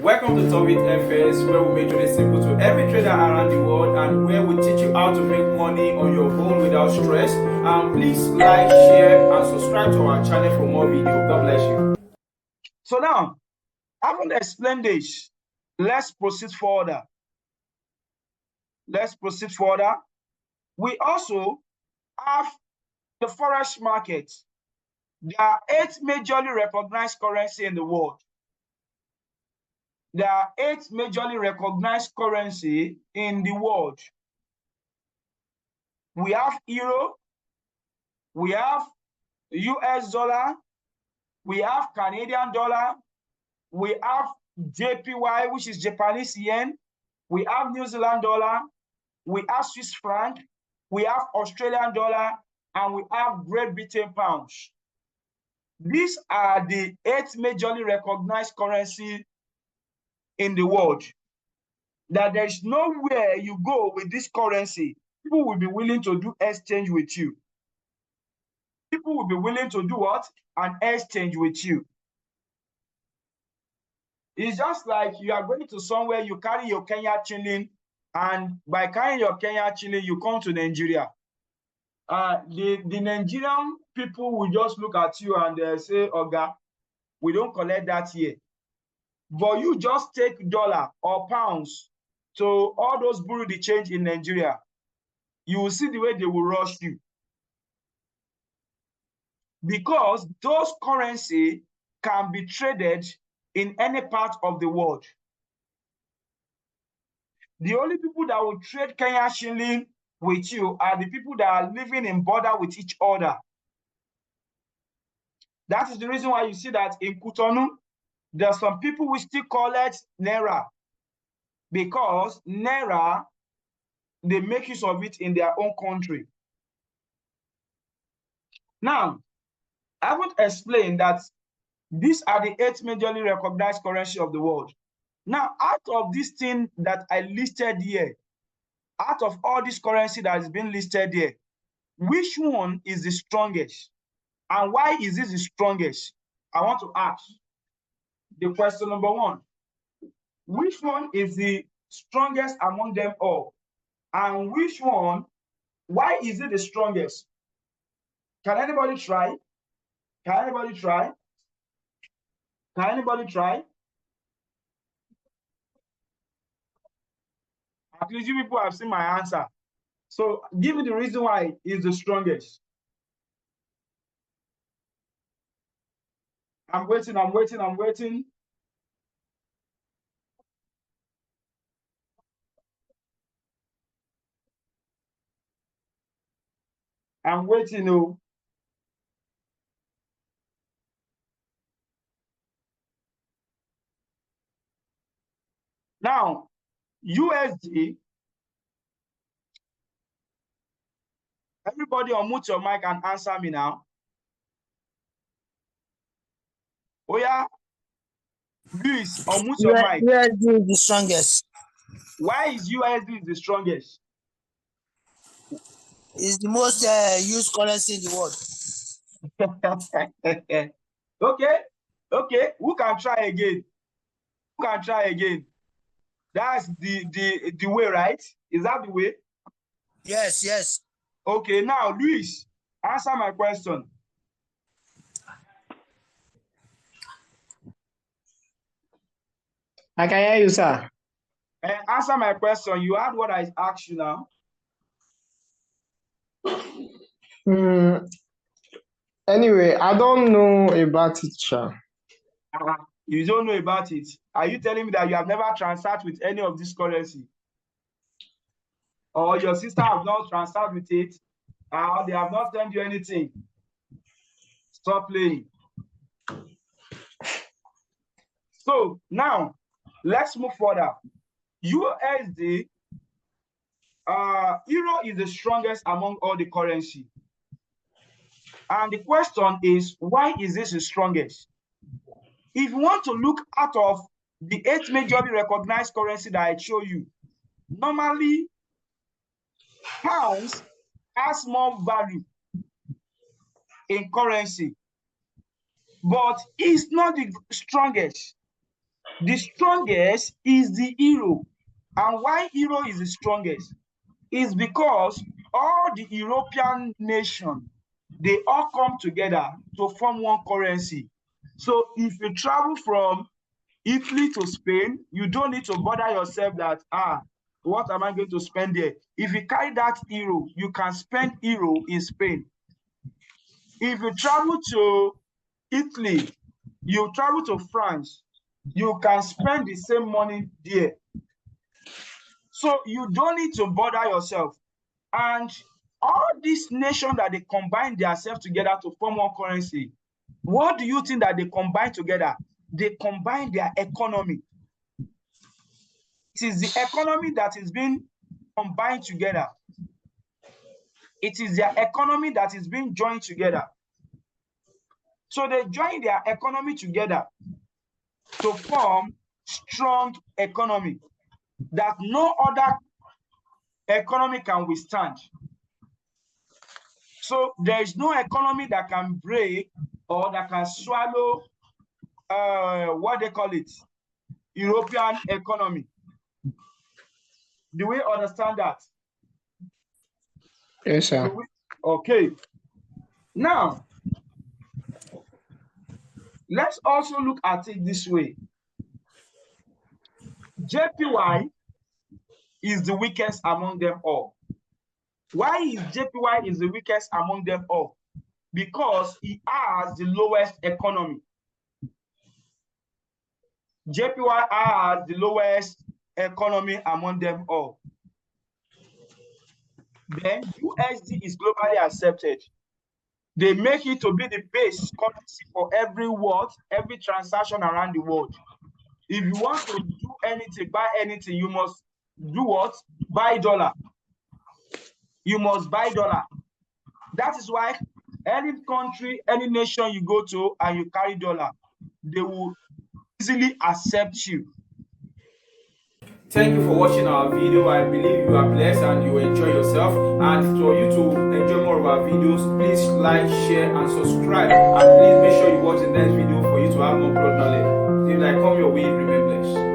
Welcome to Topic FS, where we make it simple to every trader around the world and where we teach you how to make money on your own without stress. Please like, share, and subscribe to our channel for more videos. God bless you. So now, having explained this, let's proceed further. We also have the Forex market. There are 8 majorly recognized currencies in the world. There are 8 majorly recognized currencies in the world. We have euro, we have US dollar, we have Canadian dollar, we have JPY, which is Japanese yen, we have New Zealand dollar, we have Swiss franc, we have Australian dollar, and we have Great Britain pounds. These are the 8 majorly recognized currencies in the world. That there is nowhere you go with this currency, people will be willing to do exchange with you. People will be willing to do what? An exchange with you. It's just like you are going to somewhere, you carry your Kenya shilling, and by carrying your Kenya shilling, you come to Nigeria. The Nigerian people will just look at you and say, Oga, we don't collect that here. But you just take dollar or pounds to all those bureau de change in Nigeria. You will see the way they will rush you. Because those currency can be traded in any part of the world. The only people that will trade Kenya shilling with you are the people that are living in border with each other. That is the reason why you see that in Cotonou, there are some people who still call it Naira. Because Naira, they make use of it in their own country. Now, I would explain that these are the 8 majorly recognized currencies of the world. Now, out of this thing that I listed here, out of all this currency that has been listed here, which one is the strongest? And why is this the strongest? I want to ask the question number 1. Which one is the strongest among them all? And which one, why is it the strongest? Can anybody try? Can anybody try? Can anybody try? At least you people have seen my answer. So give me the reason why it's the strongest. I'm waiting. I'm waiting. Oh. Now, USD, everybody unmute your mic and answer me now. Oh yeah, Luis, unmute your mic. USD is the strongest. Why is USD the strongest? It's the most used currency in the world. Okay. Who can try again? That's the way, right? Is that the way? Yes. Okay, now Luis, answer my question. I can hear you, sir. Answer my question. You heard what I asked you now. Anyway, I don't know about it, sir. You don't know about it. Are you telling me that you have never transacted with any of this currency? Or your sister have not transacted with it? Or they have not sent you anything? Stop playing. So now, let's move further. USD, Euro is the strongest among all the currency. And the question is, why is this the strongest? If you want to look out of the 8 majorly recognized currency that I show you, normally pounds has more value in currency, but it's not the strongest. The strongest is the euro. And why euro is the strongest is because all the European nations, they all come together to form one currency. So if you travel from Italy to Spain, you don't need to bother yourself that, what am I going to spend there? If you carry that euro, you can spend euro in Spain. If you travel to Italy, you travel to France, you can spend the same money there. So you don't need to bother yourself. And all these nations that they combine themselves together to form one currency, what do you think that they combine together? They combine their economy. It is the economy that is being combined together. It is their economy that is being joined together. So they join their economy together to form strong economy that no other economy can withstand. So there is no economy that can break or that can swallow what they call it, European economy. Do we understand that? Yes, sir. Okay. Now, let's also look at it this way. JPY is the weakest among them all. Why is JPY is the weakest among them all? Because it has the lowest economy. JPY has the lowest economy among them all. Then USD is globally accepted. They make it to be the base currency for every world, every transaction around the world. If you want to do anything, buy anything, you must do what? Buy dollar. You must buy dollar. That is why any country, any nation you go to and you carry dollar, they will easily accept you. Thank you for watching our video. I believe you are blessed and you enjoy yourself. And for you to enjoy more of our videos, please like, share, and subscribe. And please make sure you watch the next video for you to have more broad knowledge. Till I come your way, remain blessed.